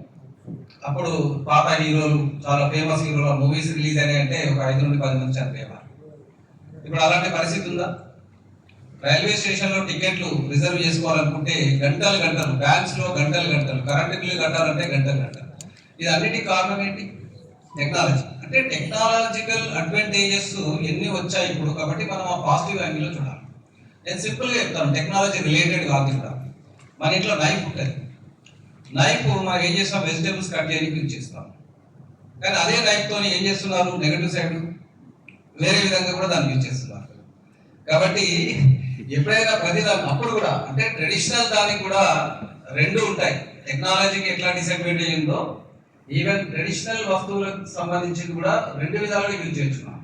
అప్పుడు పాత హీరోలు, చాలా ఫేమస్ హీరోల మూవీస్ రిలీజ్ అయినాయి అంటే ఒక 5 నుండి 10 మంది చనిపోయేవారు. ఇప్పుడు అలాంటి పరిస్థితి ఉందా? రైల్వే స్టేషన్లో టికెట్లు రిజర్వ్ చేసుకోవాలనుకుంటే గంటలు గంటలు, బ్యాంక్స్ లో గంటలు గంటలు, కరెంటు బిల్లు కట్టాలంటే గంటలు గంటలు. ఇది అన్నిటికీ కారణం ఏంటి? టెక్నాలజీ. అంటే టెక్నాలజికల్ అడ్వాంటేజెస్ ఎన్ని వచ్చాయి ఇప్పుడు, కాబట్టి మనం ఆ పాజిటివ్ యాంగిల్లో చూడాలి. నేను సింపుల్గా చెప్తాను, టెక్నాలజీ రిలేటెడ్ కాదు. ఇక్కడ మన ఇంట్లో నైఫ్ ఉంటుంది. నైఫ్ మనం ఏం చేస్తాం, వెజిటేబుల్స్ కట్ చేయడానికి యూజ్ చేస్తాం. కానీ అదే నైఫ్తో ఏం చేస్తున్నారు, నెగటివ్ సైడ్ వేరే విధంగా కూడా దాన్ని యూజ్ చేస్తున్నారు. కాబట్టి ఎప్పుడైనా ప్రతిదాన్ని అప్పుడు కూడా అంటే ట్రెడిషనల్ దానికి కూడా రెండు ఉంటాయి. టెక్నాలజీకి ఎట్లా డిసడ్వాంటేజ్ ఉందో ఈవెన్ ట్రెడిషనల్ వస్తువులకు సంబంధించి కూడా రెండు విధాలుగా యూజ్ చేస్తున్నాం.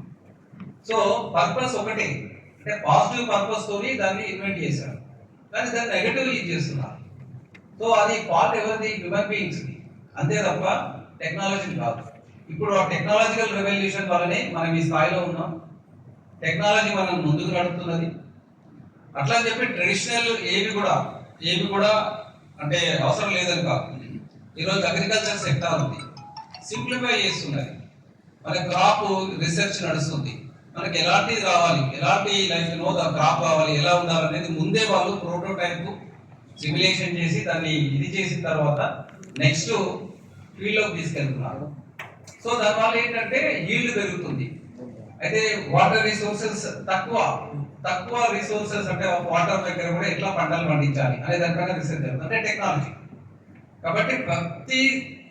సో పర్పస్ ఒకటే, అంటే పాజిటివ్ పర్పస్ తోని దాన్ని ఇన్వెంట్ చేశారు, కానీ దాన్ని నెగటివ్ యూజ్ చేస్తున్నారు. సో అది ఫాల్ట్ ఎవరిది? హ్యూమన్ బీయింగ్స్, అంతే తప్ప టెక్నాలజీ కాదు. ఇప్పుడు ఆ టెక్నాలజికల్ రెవల్యూషన్ వల్లనే మనం ఈ స్థాయిలో ఉన్నాం. టెక్నాలజీ మనం ముందుకు నడుపుతున్నది. అట్లా అని చెప్పి ట్రెడిషనల్ ఏవి కూడా అంటే అవసరం లేదని కాదు. ఈరోజు అగ్రికల్చర్ సెక్టార్ ఉంది, సింప్లిఫై చేస్తున్నది. మన క్రాప్ రీసెర్చ్ నడుస్తుంది. మనకి ఎలాంటిది రావాలి, ఎలాంటి లైఫ్ క్రాప్ కావాలి, ఎలా ఉండాలనేది ముందే వాళ్ళు ప్రోటోటైప్ సిమ్యులేషన్ చేసి దాన్ని ఇది చేసిన తర్వాత నెక్స్ట్ ఫీల్డ్లోకి తీసుకెళ్తున్నారు. సో దానివల్ల ఏంటంటే ఈల్డ్ పెరుగుతుంది. అయితే వాటర్ రిసోర్సెస్ తక్కువ రిసోర్సెస్ అంటే వాటర్ దగ్గర కూడా ఎట్లా పంటలు పండించాలి అనే దానిపైన రీసెర్చ్ జరుగుతుంది, అంటే టెక్నాలజీ. కాబట్టి ప్రతి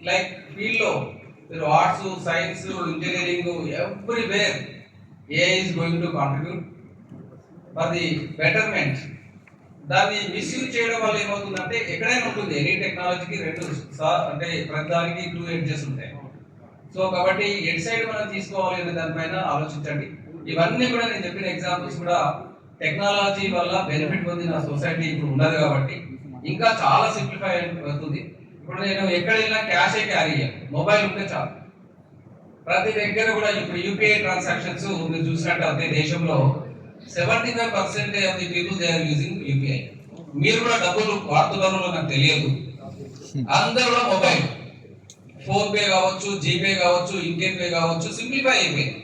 లైక్ ఫీల్డ్లో మీరు arts, science, engineering, everywhere AI is going to contribute for the betterment. దాన్ని మిస్యూజ్ చేయడం వల్ల ఏమవుతుందంటే ఎక్కడైనా ఉంటుంది, ఎనీ టెక్నాలజీకి అంటే ప్రతిదానికి 2 ఎడ్జెస్ ఉంటాయి. సో కాబట్టి ఎడ్ సైడ్ మనం తీసుకోవాలి అనే దానిపైన ఆలోచించండి. ఇవన్నీ కూడా నేను చెప్పిన ఎగ్జాంపుల్స్ కూడా టెక్నాలజీ వల్ల బెనిఫిట్ పొందిన సొసైటీ ఇప్పుడు ఉన్నది కాబట్టి ఇంకా చాలా సింప్లిఫై అవుతుంది. ఇప్పుడు నేను ఎక్కడ వెళ్ళినా క్యాషే క్యారీ చేయాలి, మొబైల్ ఉంటే చాలు. ప్రతి దగ్గర కూడా ఇప్పుడు యూపీఐ ట్రాన్సాక్షన్స్ మీరు చూసినట్టు దేశంలో 75% of the people they are using UPI. మీరు కూడా డబ్బులు వాడుతున్నారో నాకు తెలియదు, అందరూ కూడా మొబైల్, ఫోన్ పే కావచ్చు, జీపే కావచ్చు, ఇండియన్ పే కావచ్చు, సింప్లిఫై అయిపోయింది.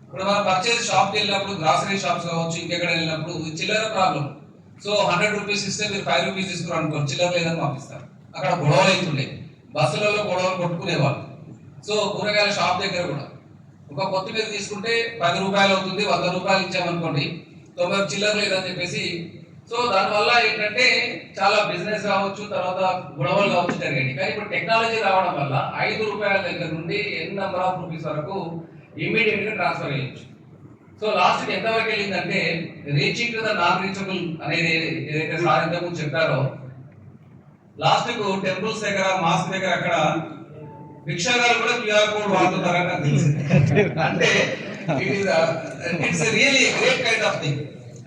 ఇప్పుడు మనం పర్చేజ్ షాప్కి వెళ్ళినప్పుడు, గ్రాసరీ షాప్స్ కావచ్చు, ఇంకెక్కడ వెళ్ళినప్పుడు చిల్లర ప్రాబ్లం. సో 100 రూపీస్ ఇస్తే మీరు 5 రూపీస్ తీసుకుని అనుకోండి, చిల్లర లేదని పంపిస్తారు. అక్కడ గొడవలు అవుతుండే, బస్సులలో గొడవలు కొట్టుకునేవాళ్ళు. సో కూరగాయల షాప్ దగ్గర కూడా ఒక కొత్తిమీర తీసుకుంటే 10 రూపాయలు అవుతుంది, 100 రూపాయలు ఇచ్చామనుకోండి, 90 చిల్లర లేదని చెప్పేసి. సో దానివల్ల ఏంటంటే చాలా బిజినెస్ కావచ్చు, తర్వాత గొడవలు కావచ్చు జరిగాయి. కానీ ఇప్పుడు టెక్నాలజీ రావడం వల్ల 5 రూపాయల దగ్గర నుండి ఎన్ నెంబర్ ఆఫ్ రూపీస్ వరకు ఇమ్మీడియట్ గా ట్రాన్స్ఫర్ చేయొచ్చు. సో లాస్ట్ కి ఎంతవరకు వెళ్ళిందంటే reaching to the non reachable అనేది ఏదైతే సార్ ఇంతకుముందు చెప్పారో, లాస్ట్ కు టెంపుల్స్ దగ్గర, మాస్క్ దగ్గర అక్కడ భిక్షగాలు కూడా QR కోడ్ వాడుతున్నారని నాకు తెలిసింది. అంటే it's really great kind of thing.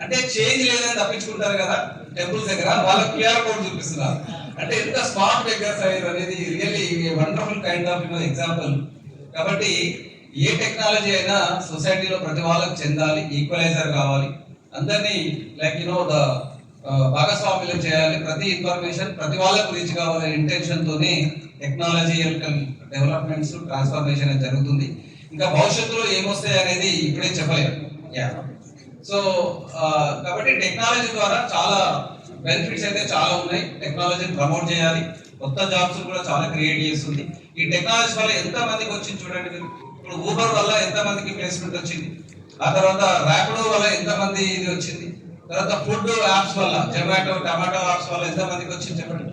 అంటే చేంజ్ లేదని తప్పించుకుంటారు కదా టెంపుల్స్ దగ్గర, వాళ్ళకి QR కోడ్ చూపిస్తున్నారు. అంటే ఎంత స్మార్ట్ ఎక్సర్సైజ్ అనేది really wonderful kind of example. కాబట్టి ఏ టెక్నాలజీ అయినా సొసైటీలో ప్రతి వాళ్ళకి చెందాలి, ఈక్వలైజర్ కావాలి, అందరినీ లైక్ ద భాగస్వామ్యం చేయాలి. ప్రతి ఇన్ఫర్మేషన్ ప్రతి వాళ్ళకు రీచ్ కావాలనే ఇంటెన్షన్ తోనే టెక్నాలజికల్ డెవలప్మెంట్స్, ట్రాన్స్ఫర్మేషన్ జరుగుతుంది. ఇంకా భవిష్యత్తులో ఏమొస్తాయి అనేది ఇప్పుడే చెప్పలేము. సో కాబట్టి టెక్నాలజీ ద్వారా చాలా బెనిఫిట్స్ అయితే చాలా ఉన్నాయి. టెక్నాలజీని ప్రమోట్ చేయాలి, కొత్త జాబ్స్ కూడా చాలా క్రియేట్ చేస్తుంది. ఈ టెక్నాలజీ వల్ల ఎంత మందికి వచ్చింది చూడండి మీరు. ఇప్పుడు ఊబర్ వల్ల ఎంత మందికి ప్లేస్మెంట్ వచ్చింది, ఆ తర్వాత ర్యాపిడో వల్ల ఎంత మంది ఇది వచ్చింది, తర్వాత ఫుడ్ యాప్స్ వల్ల జొమాటో, టమాటో యాప్స్ వల్ల ఎంత మందికి వచ్చింది చెప్పండి.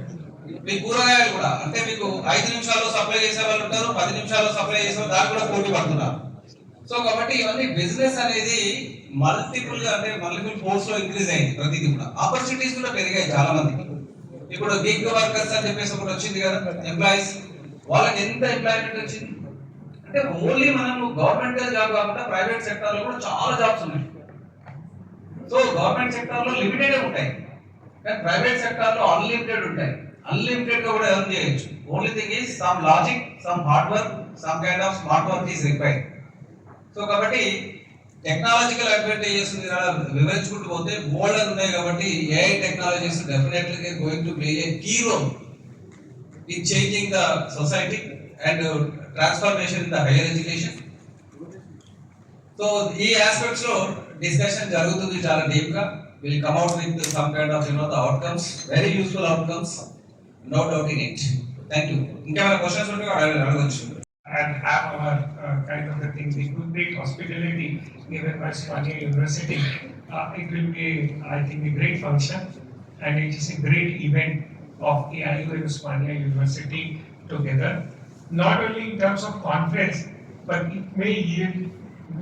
మీ కూరగాయలు కూడా అంటే మీకు 5 నిమిషాల్లో సప్లై చేసే వాళ్ళు ఉంటారు, 10 నిమిషాల్లో సప్లై చేసే వాళ్ళు దాన్ని కూడా పోటీ పడుతున్నారు. సో సో కాబట్టి ఇవన్నీ బిజినెస్ అనేది మల్టిపుల్ పోస్ట్ లో ఇంక్రీజ్ అయింది. ప్రతిదీ కూడా ఆపర్చునిటీస్ కూడా పెరిగాయి చాలా మందికి. ఇప్పుడు గిగ్ వర్కర్స్ అని చెప్పేసి ఒకటి వచ్చింది కదా, ఎంప్లాయీస్. వాళ్ళకి ఎంత ఎంప్లాయ్మెంట్ వచ్చింది అంటే ఓన్లీ మనము గవర్నమెంట్ జాబ్ కాకుండా ప్రైవేట్ సెక్టర్ లో కూడా చాలా జాబ్స్ ఉన్నాయి. సో గవర్నమెంట్ సెక్టర్ లో లిమిటెడ్ ఉంటాయి, కానీ ప్రైవేట్ సెక్టర్ లో అన్లిమిటెడ్ ఉంటాయి. అన్లిమిటెడ్ గా కూడా ఎర్న్ చేయొచ్చు. Only thing is some logic, some hard work, some kind of smart work is required. So కాబట్టి టెక్నాలజికల్ అడ్వాంటేజెస్ వివరించుకుంటూ పోతే బోల్డ్ అని ఉన్నాయి. కాబట్టి AI technologies definitely going to play a key role in changing the society and transformation in the higher education. So ఈ aspects లో discussion జరుగుతుంది చాలా డీప్ గా. Will come out with some kind of the outcomes, very useful outcomes, no doubt in it. Thank you. ఇంకేమైనా questions ఉంటే అడగవచ్చు. And have our kind of the things, the good great hospitality given by Spania University. It will be, I think, a great function, and it is a great event of AIU and Spania University together. Not only in terms of conference, but it may yield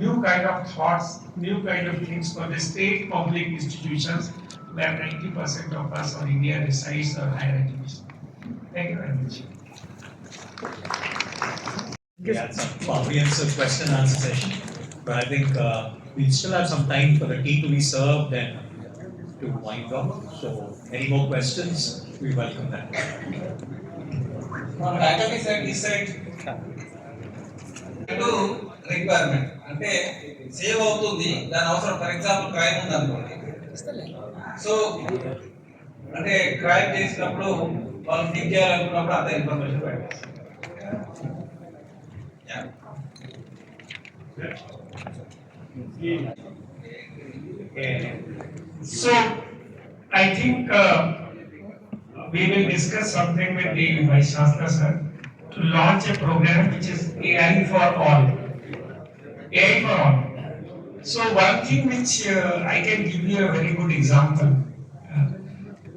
new kind of thoughts, new kind of things for the state public institutions where 90% of us on India resides or higher education. Thank you very much. We had some comprehensive question and answer session, but I think we still have some time for the tea to be served and to wind up. So, any more questions? We welcome that. మన faculty side ఈ side requirement అంటే save అవుతుంది, దాని అవసరం. For example crime ఉంది అనుకోండి. So అంటే crime చేసినప్పుడు వాళ్ళు థింక్ చేయాలనుకున్నప్పుడు అంత ఇన్ఫర్మేషన్ పెట్టాలి. So, I think we will discuss something with the Vice-Chancellor sir to launch a program which is AI for all. AI for all. So, one thing which I can give you a very good example.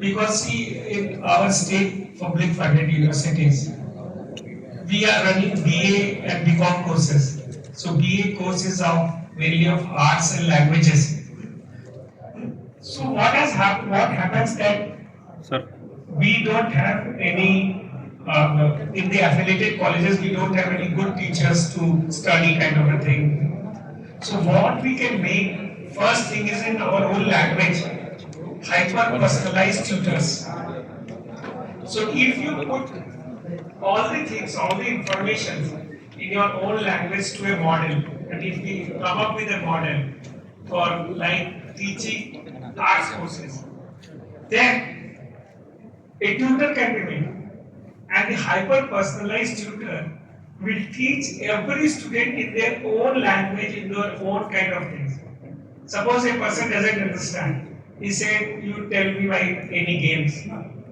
Because see, in our state public funded universities, we are running BA and BCom courses. So BA courses of mainly of arts and languages. So what happens that we don't have any in the affiliated colleges we don't have any good teachers to study kind of a thing. So what we can make, first thing is in our own language, hyper personalized tutors. So if you put all the things, all the information in your own language to a model, and if we come up with a model for like teaching arts courses, then a tutor can be made, and the hyper personalized tutor will teach every student in their own language, in their own kind of things. Suppose a person doesn't understand, he said, you tell me by any games,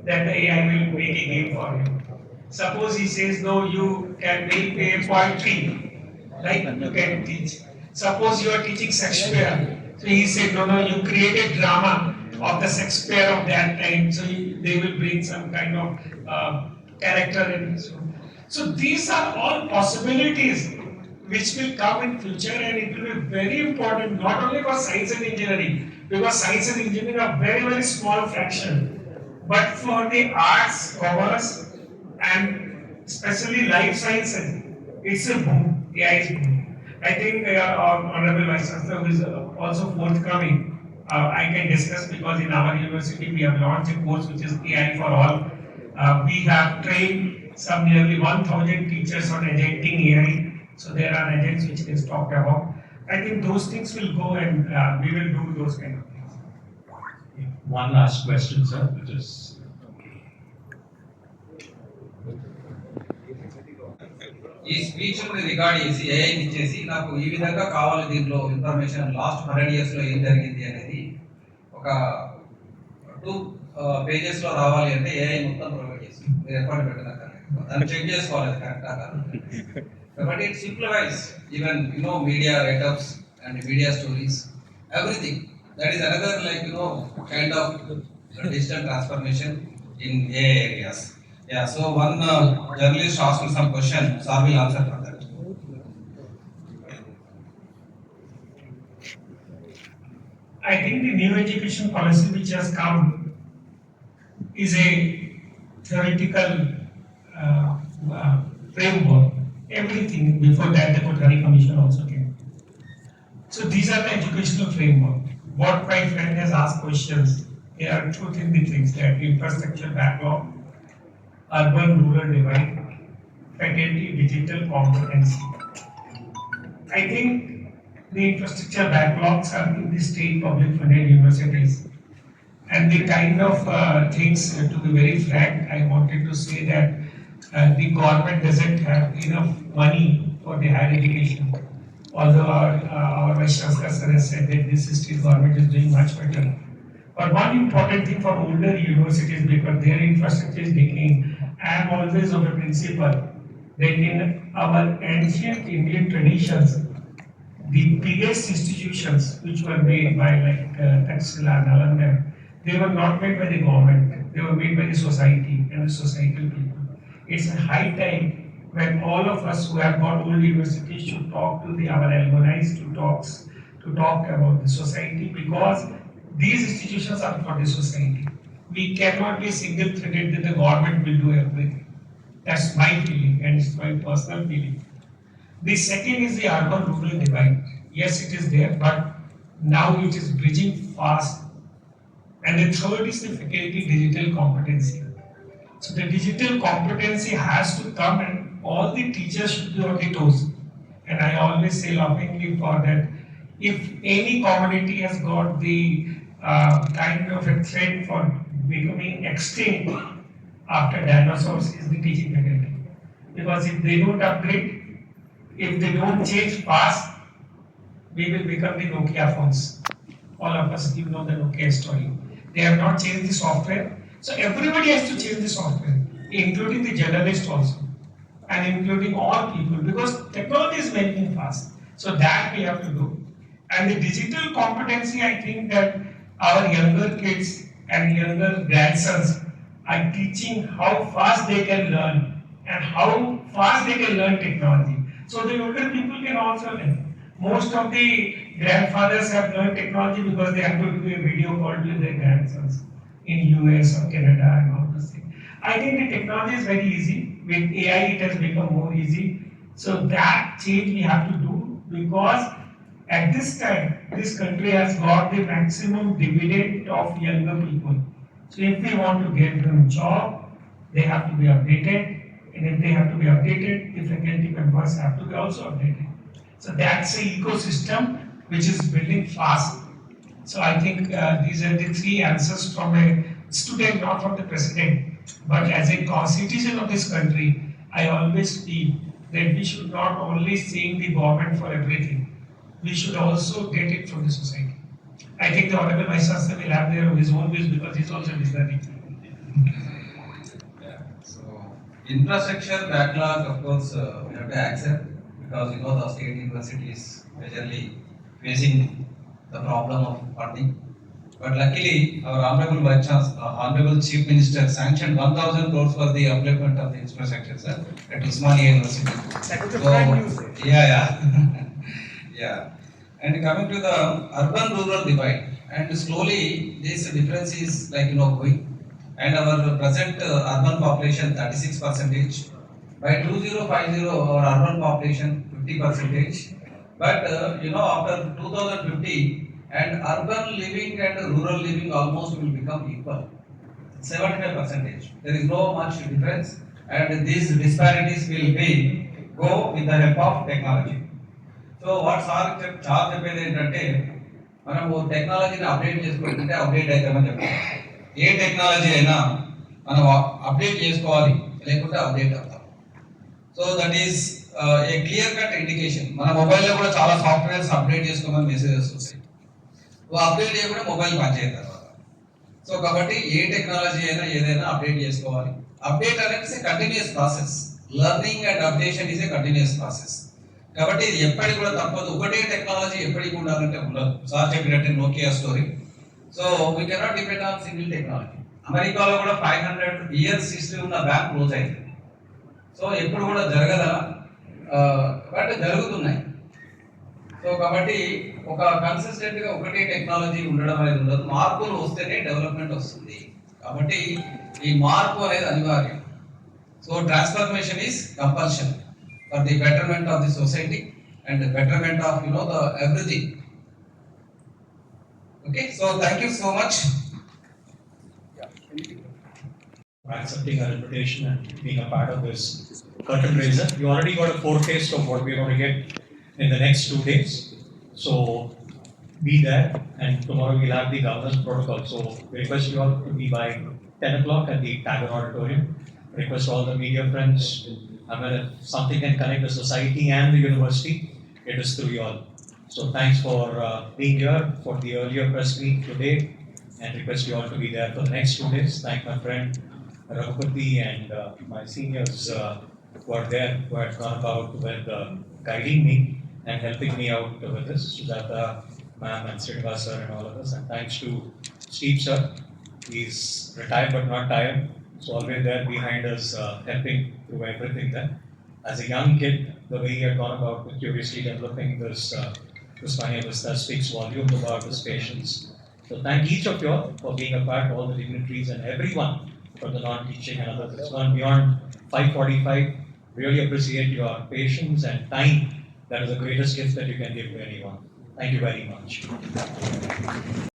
that the AI will make a game for him. Suppose he says, no, you can make a poetry, right? You can teach. Suppose you are teaching Shakespeare, so he said, no, you create a drama of the Shakespeare of that time, so they will bring some kind of character in it. So these are all possibilities which will come in future, and it will be very important not only for science and engineering, because science and engineering are very, very small fraction, but for the arts, commerce, and especially life sciences, it's a boom. AI is boom. I think our Honorable Vice-Chancellor who is also forthcoming, I can discuss, because in our university we have launched a course which is AI for all. We have trained some nearly 1,000 teachers on agenting AI. So there are agents which is talked about. I think those things will go, and we will do those kind of things. One last question, sir, which is ఈ speech record చేసి AI ఇచ్చేసి నాకు ఈ విధంగా కావాలి, దీంట్లో information last 100 years లో ఏం జరిగింది అనేది ఒక 2 pages లో రావాలి అంటే ఏఐ మొత్తం ప్రొవైడ్ చేసి మీరు ఎఫర్ట్ పెట్టనక్కర్లేదు, దాన్ని చెక్ చేసుకోవాలి కరెక్టా కాదు. కాబట్టి it simplifies even media write-ups and media stories, everything. That is another kind of digital transformation in AI areas. Yeah, so one journalist asked me some question, sir will answer for that. I think the new education policy which has come is a theoretical uh, framework. Everything before that, the Kothari Commission also came. So these are the educational framework. What my friend has asked questions, there are two things that infrastructure backlog, urban-rural divide, faculty digital competency. I think the infrastructure backlogs are in the state public funded universities. And the kind of things, to be very frank, I wanted to say that the government doesn't have enough money for the higher education. Although our Vice-Chancellor has said that this state government is doing much better. But one important thing for older universities, because their infrastructure is decaying, I am always of the principle that in our ancient Indian traditions, the biggest institutions which were made by like Taxila, Nalanda, they were not made by the government, they were made by the society and the societal people. It's a high time when all of us who have got old universities should talk to our alumni to talk about the society, because these institutions are for the society. We cannot be single-threaded that the government will do everything. That's my feeling and it's my personal feeling. The second is the urban-rural divide. Yes, it is there, but now it is bridging fast. And the third is the faculty digital competency. So the digital competency has to come and all the teachers should be on the toes. And I always say laughingly for that, if any community has got the kind of a trend for becoming extinct after dinosaurs is the teaching faculty. Because if they don't upgrade, if they don't change fast, we will become the Nokia phones. All of us, you know the Nokia story. They have not changed the software. So everybody has to change the software, including the journalist also, and including all people, because technology is making fast. So that we have to do. And the digital competency, I think that our younger kids and younger grandsons are teaching how fast they can learn and how fast they can learn technology. So the older people can also learn. Most of the grandfathers have learned technology because they have to do a video call with their grandsons in US or Canada and all those things. I think the technology is very easy. With AI, it has become more easy. So that change we have to do, because at this time, this country has got the maximum dividend of younger people. So if we want to get them a job, they have to be updated. And if they have to be updated, the faculty members have to be also updated. So that's the ecosystem which is building fast. So I think these are the three answers from a student, not from the president. But as a citizen of this country, I always feel that we should not only sing the government for everything, we should also get it from the society. I think the Honorable Vice-Chancellor will have his own views because he's also a visionary. Yeah. So infrastructure backlog, of course, we have to accept, because you know the state universities majorly facing the problem of funding. But luckily, our Honorable Chief Minister sanctioned 1,000 crores for the upliftment of the infrastructure, sir, at Usmania University. That was a prime news. Yeah. Yeah. And coming to the urban-rural divide, and slowly this difference is going. And our present urban population 36%. By 2050, our urban population 50%. But after 2050, and urban living and rural living almost will become equal, 75%. There is no much difference, and these disparities will be go with the help of technology. So what sir చెప్పేది ఏంటంటే, మనము టెక్నాలజీని update చేసుకుంటుంటే update అవుతామని చెప్తాం. ఏ technology అయినా మనం update చేసుకోవాలి, లేకుంటే అప్డేట్ అవుతాం. So that is a clear cut indication. మన మొబైల్లో కూడా చాలా సాఫ్ట్వేర్స్ అప్డేట్ చేసుకోమని మెసేజెస్ వస్తాయి. అప్డేట్ చేయకుండా మొబైల్ పనిచేయదు తర్వాత. సో కాబట్టి ఏ టెక్నాలజీ అయినా ఏదైనా అప్డేట్ చేసుకోవాలి. అప్డేట్ అనేది continuous process. Learning and updation is a continuous process. కాబట్టి ఇది ఎప్పటికి కూడా తప్పదు. ఒకటే టెక్నాలజీ ఎప్పటికి ఉండాలంటే ఉండదు. సార్ చెప్పినట్టు Nokia story. So we cannot depend on single technology. అమెరికాలో కూడా 500 years హిస్టరీ ఉన్న బ్యాంక్ క్లోజ్ అయింది. సో ఎప్పుడు కూడా జరగదా, బట్ జరుగుతున్నాయి. సో కాబట్టి ఒక కన్సిస్టెంట్ గా ఒకటే టెక్నాలజీ ఉండడం అనేది ఉండదు, మార్పులు వస్తేనే డెవలప్మెంట్ వస్తుంది. కాబట్టి ఈ మార్పు అనేది అనివార్యం. So transformation is compulsion for the betterment of the society and betterment of the everything. Okay, so thank you so much for accepting our invitation and being a part of this curtain raiser. You already got a foretaste of what we're going to get in the next 2 days. So be there, and tomorrow we'll have the governance protocol. So we request you all to be by 10 o'clock at the Tagore Auditorium. Request all the media friends. I mean, if something can connect the society and the university, it is through you all. So thanks for being here for the earlier press meet today, and request you all to be there for the next 2 days. Thank my friend Raghupati and my seniors who are there, who had gone about with guiding me and helping me out with this. Sujata ma'am and Srinivas sir and all of us. And thanks to Steve sir. He's retired but not tired. So always there behind us, helping through everything there. As a young kid, the way he had gone about with curiously developing this Vista Vista speaks volumes about his patience. So thank each of you all for being a part, all the dignitaries and everyone for the non-teaching and others. It's gone beyond 5:45. Really appreciate your patience and time. That is the greatest gift that you can give to anyone. Thank you very much.